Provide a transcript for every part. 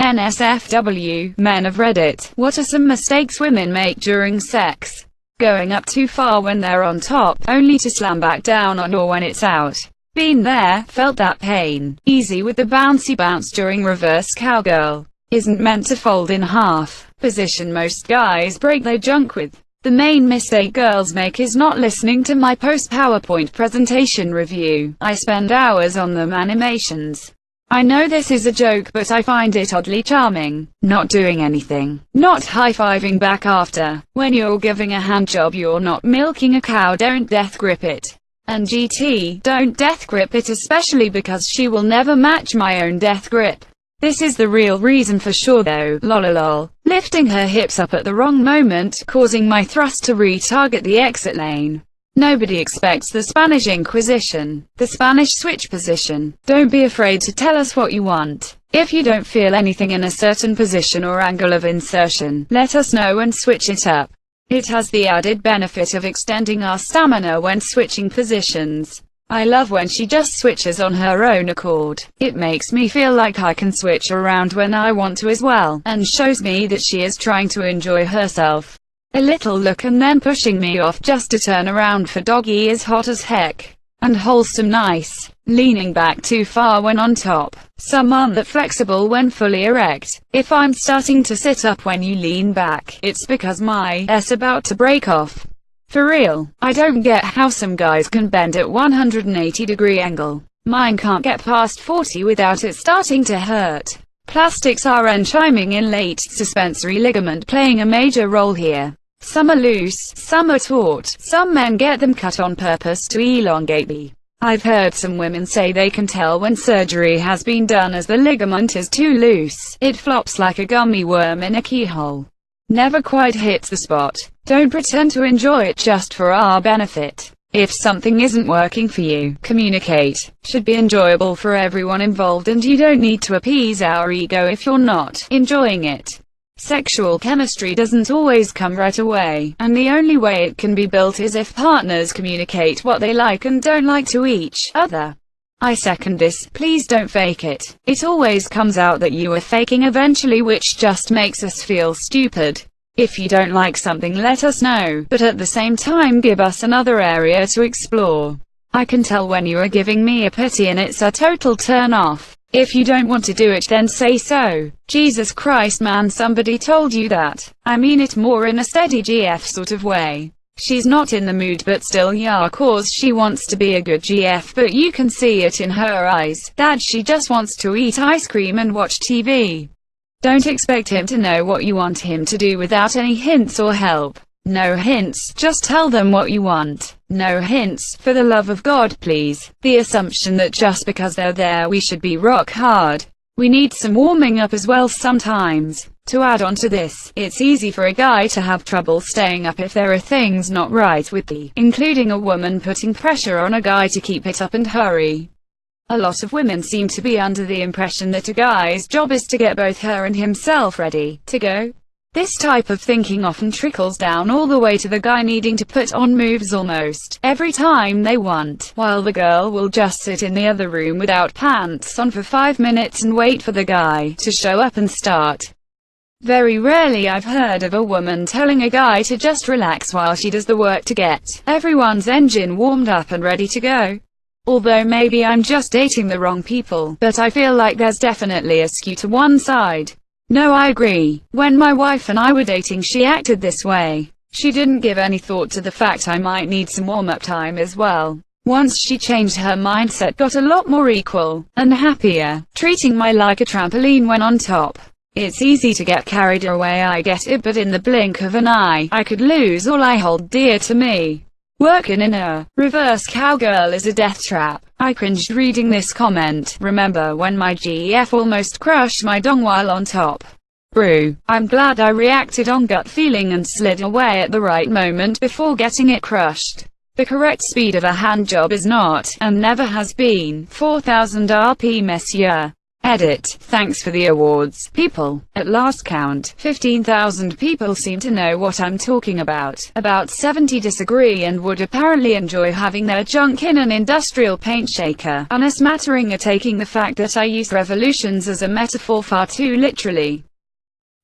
Nsfw, men of Reddit. What are some mistakes women make during sex? Going up too far when they're on top, only to slam back down on or when it's out. Been there, felt that pain. Easy with the bouncy bounce during reverse cowgirl. Isn't meant to fold in half. Position most guys break their junk with. The main mistake girls make is not listening to my post-PowerPoint presentation review. I spend hours on them animations. I know this is a joke, but I find it oddly charming. Not doing anything. Not high-fiving back after. When you're giving a handjob, you're not milking a cow, don't death grip it. And GT, don't death grip it, especially because she will never match my own death grip. This is the real reason for sure though, lololol. Lifting her hips up at the wrong moment, causing my thrust to retarget the exit lane. Nobody expects the Spanish Inquisition. The Spanish switch position. Don't be afraid to tell us what you want. If you don't feel anything in a certain position or angle of insertion, let us know and switch it up. It has the added benefit of extending our stamina when switching positions. I love when she just switches on her own accord. It makes me feel like I can switch around when I want to as well, and shows me that she is trying to enjoy herself. A little look and then pushing me off just to turn around for doggy is hot as heck. And wholesome nice. Leaning back too far when on top. Some aren't that flexible when fully erect. If I'm starting to sit up when you lean back, it's because my S about to break off. For real, I don't get how some guys can bend at 180-degree angle. Mine can't get past 40 without it starting to hurt. Plastics are chiming in late, suspensory ligament playing a major role here. Some are loose, some are taut, some men get them cut on purpose to elongate me. I've heard some women say they can tell when surgery has been done as the ligament is too loose. It flops like a gummy worm in a keyhole. Never quite hits the spot. Don't pretend to enjoy it just for our benefit. If something isn't working for you, communicate. Should be enjoyable for everyone involved, and you don't need to appease our ego if you're not enjoying it. Sexual chemistry doesn't always come right away, and the only way it can be built is if partners communicate what they like and don't like to each other. I second this. Please don't fake it. It always comes out that you are faking eventually, which just makes us feel stupid. If you don't like something, let us know, but at the same time give us another area to explore. I can tell when you are giving me a pity and it's a total turn off. If you don't want to do it, then say so. Jesus Christ man, somebody told you that. I mean it more in a steady GF sort of way. She's not in the mood, but still yeah, cause she wants to be a good GF, but you can see it in her eyes, that she just wants to eat ice cream and watch TV. Don't expect him to know what you want him to do without any hints or help. No hints, just tell them what you want. No hints, for the love of God please. The assumption that just because they're there we should be rock hard. We need some warming up as well sometimes. To add on to this, it's easy for a guy to have trouble staying up if there are things not right with the, including a woman putting pressure on a guy to keep it up and hurry. A lot of women seem to be under the impression that a guy's job is to get both her and himself ready to go. This type of thinking often trickles down all the way to the guy needing to put on moves almost every time they want, while the girl will just sit in the other room without pants on for 5 minutes and wait for the guy to show up and start. Very rarely I've heard of a woman telling a guy to just relax while she does the work to get everyone's engine warmed up and ready to go. Although maybe I'm just dating the wrong people, but I feel like there's definitely a skew to one side. No, I agree. When my wife and I were dating, she acted this way. She didn't give any thought to the fact I might need some warm-up time as well. Once she changed her mindset, got a lot more equal and happier, treating me like a trampoline when on top. It's easy to get carried away, I get it, but in the blink of an eye, I could lose all I hold dear to me. Working in a reverse cowgirl is a death trap. I cringed reading this comment. Remember when my GF almost crushed my dong while on top? Brew. I'm glad I reacted on gut feeling and slid away at the right moment before getting it crushed. The correct speed of a handjob is not, and never has been, 4000 RP, monsieur. Edit. Thanks for the awards, people. At last count, 15,000 people seem to know what I'm talking about. About 70 disagree and would apparently enjoy having their junk in an industrial paint shaker. And a smattering are taking the fact that I use revolutions as a metaphor far too literally.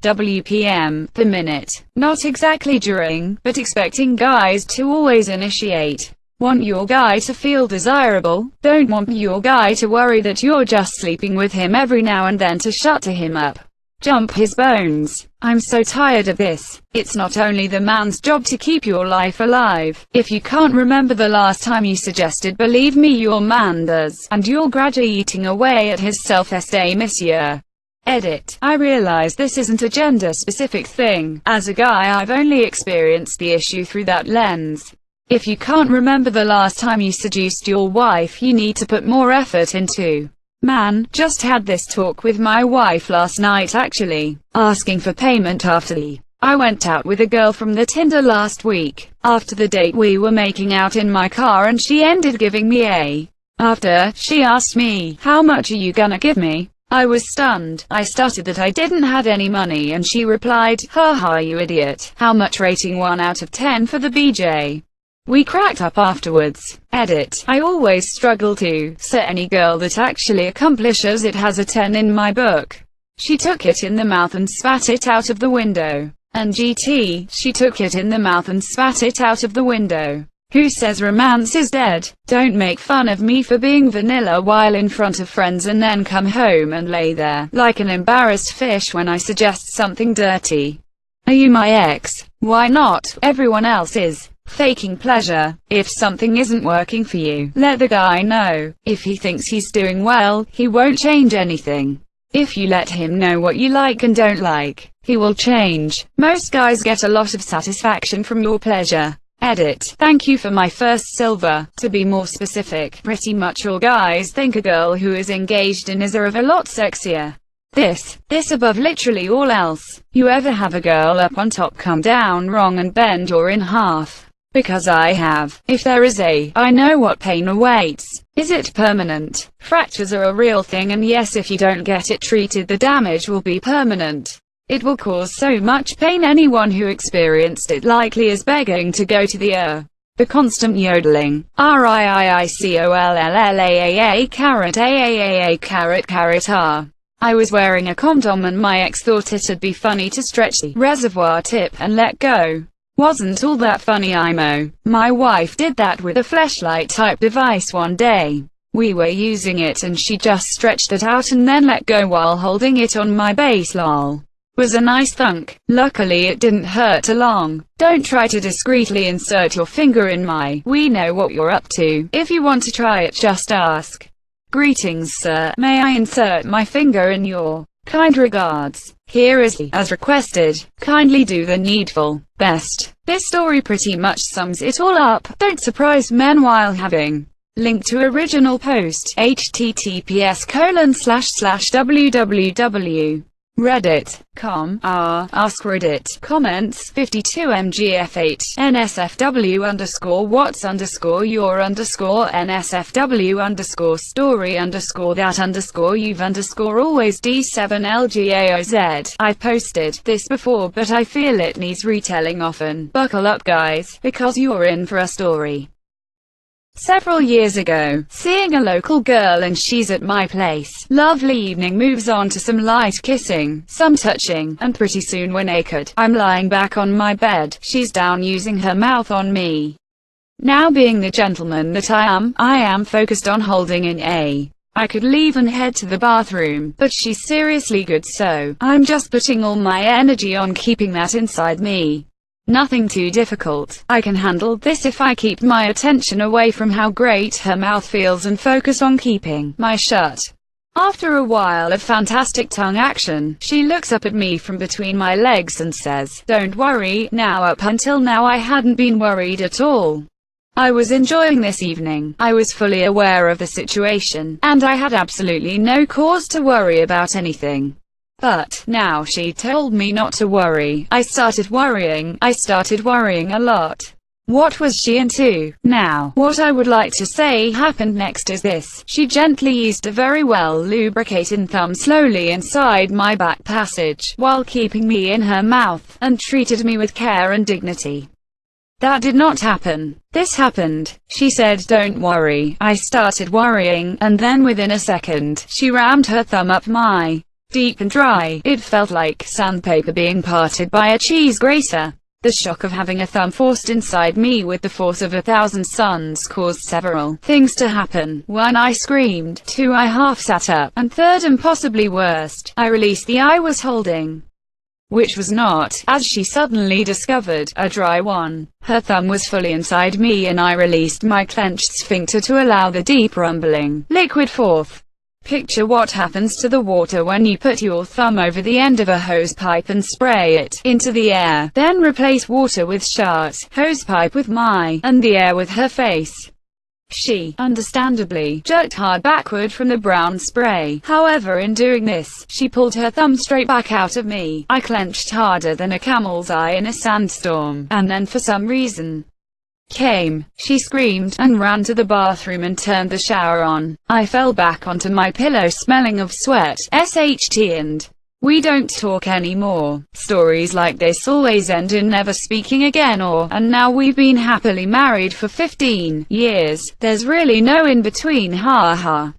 WPM per minute. Not exactly during, but expecting guys to always initiate. Want your guy to feel desirable, don't want your guy to worry that you're just sleeping with him every now and then to shut him up. Jump his bones. I'm so tired of this. It's not only the man's job to keep your life alive. If you can't remember the last time you suggested, believe me, your man does, and you're gradually eating away at his self-esteem, monsieur. Edit. I realize this isn't a gender-specific thing. As a guy, I've only experienced the issue through that lens. If you can't remember the last time you seduced your wife, you need to put more effort into. Man, just had this talk with my wife last night actually, asking for payment after I went out with a girl from the Tinder last week. After the date we were making out in my car and she ended giving me a. After, she asked me, how much are you gonna give me? I was stunned. I stuttered that I didn't have any money and she replied, haha you idiot. How much? Rating 1 out of 10 for the BJ. We cracked up afterwards. Edit. I always struggle to set any girl that actually accomplishes it has a 10 in my book. She took it in the mouth and spat it out of the window. And GT, she took it in the mouth and spat it out of the window. Who says romance is dead? Don't make fun of me for being vanilla while in front of friends and then come home and lay there like an embarrassed fish when I suggest something dirty. Are you my ex? Why not? Everyone else is. Faking pleasure. If something isn't working for you, let the guy know. If he thinks he's doing well, he won't change anything. If you let him know what you like and don't like, he will change. Most guys get a lot of satisfaction from your pleasure. Edit. Thank you for my first silver. To be more specific, pretty much all guys think a girl who is engaged in is a lot sexier. This above literally all else. You ever have a girl up on top come down wrong and bend your in half? Because I have. If there is I know what pain awaits. Is it permanent? Fractures are a real thing, and yes, if you don't get it treated, the damage will be permanent. It will cause so much pain, anyone who experienced it likely is begging to go to the constant yodeling. R-I-I-C-O-L-L-L-A-A-A carrot A-A-A-A carrot carrot R. I was wearing a condom and my ex thought it'd be funny to stretch the reservoir tip and let go. Wasn't all that funny, IMO. My wife did that with a fleshlight type device one day. We were using it and she just stretched it out and then let go while holding it on my base, lol. Was a nice thunk. Luckily it didn't hurt long. Don't try to discreetly insert your finger in my. We know what you're up to. If you want to try it, just ask. Greetings sir, may I insert my finger in your? Kind regards. Here is as requested. Kindly do the needful. Best. This story pretty much sums it all up. Don't surprise men while having. Link to original post. https://www. Reddit.com Askreddit comments 52 mgf8 nsfw underscore what's underscore your underscore nsfw underscore story underscore that underscore you've underscore always d7lgaoz. I've posted this before but I feel it needs retelling often. Buckle up guys, because you're in for a story. Several years ago, seeing a local girl and she's at my place. Lovely evening moves on to some light kissing, some touching, and pretty soon we're naked. I'm lying back on my bed, she's down using her mouth on me. Now being the gentleman that I am focused on holding in I could leave and head to the bathroom, but she's seriously good, so I'm just putting all my energy on keeping that inside me. Nothing too difficult. I can handle this if I keep my attention away from how great her mouth feels and focus on keeping my shut. After a while of fantastic tongue action, she looks up at me from between my legs and says, "Don't worry." Now up until now I hadn't been worried at all. I was enjoying this evening. I was fully aware of the situation, and I had absolutely no cause to worry about anything. But now she told me not to worry. I started worrying a lot. What was she into? Now, what I would like to say happened next is this. She gently eased a very well lubricated thumb slowly inside my back passage, while keeping me in her mouth, and treated me with care and dignity. That did not happen. This happened. She said, "Don't worry." I started worrying, and then within a second, she rammed her thumb up my deep and dry. It felt like sandpaper being parted by a cheese grater. The shock of having a thumb forced inside me with the force of 1,000 suns caused several things to happen. 1. I screamed. 2. I half sat up. And 3rd, and possibly worst, I released the I was holding, which was not, as she suddenly discovered, a dry one. Her thumb was fully inside me and I released my clenched sphincter to allow the deep rumbling liquid forth. Picture what happens to the water when you put your thumb over the end of a hose pipe and spray it into the air, then replace water with shart, hose pipe with my, and the air with her face. She, understandably, jerked hard backward from the brown spray. However, in doing this, she pulled her thumb straight back out of me. I clenched harder than a camel's eye in a sandstorm, and then for some reason she screamed, and ran to the bathroom and turned the shower on. I fell back onto my pillow smelling of sweat, SHT, and we don't talk anymore. Stories like this always end in never speaking again and now we've been happily married for 15 years. There's really no in between, ha.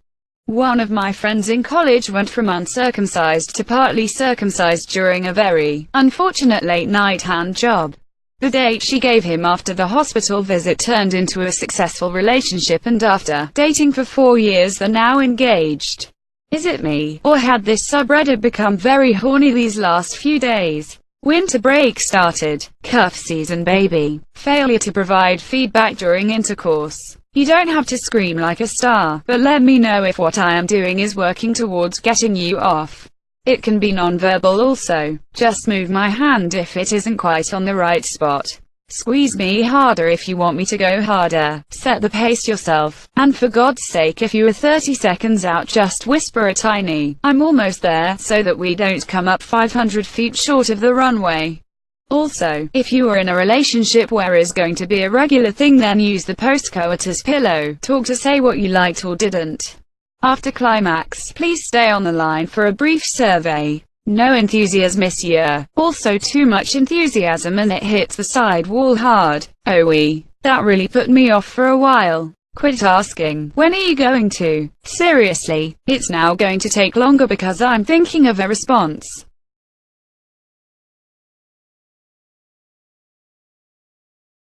One of my friends in college went from uncircumcised to partly circumcised during a very unfortunate late-night hand job. The date she gave him after the hospital visit turned into a successful relationship, and after dating for 4 years they're now engaged. Is it me, or had this subreddit become very horny these last few days? Winter break started. Cuff season, baby. Failure to provide feedback during intercourse. You don't have to scream like a star, but let me know if what I am doing is working towards getting you off. It can be non-verbal also. Just move my hand if it isn't quite on the right spot. Squeeze me harder if you want me to go harder. Set the pace yourself. And for God's sake, if you are 30 seconds out, just whisper a tiny, "I'm almost there," so that we don't come up 500 feet short of the runway. Also, if you are in a relationship where it's going to be a regular thing, then use the post-coitus pillow talk to say what you liked or didn't. After climax, please stay on the line for a brief survey. No enthusiasm, monsieur. Also too much enthusiasm and it hits the side wall hard. Oh that really put me off for a while. Quit asking, when are you going to? Seriously, it's now going to take longer because I'm thinking of a response.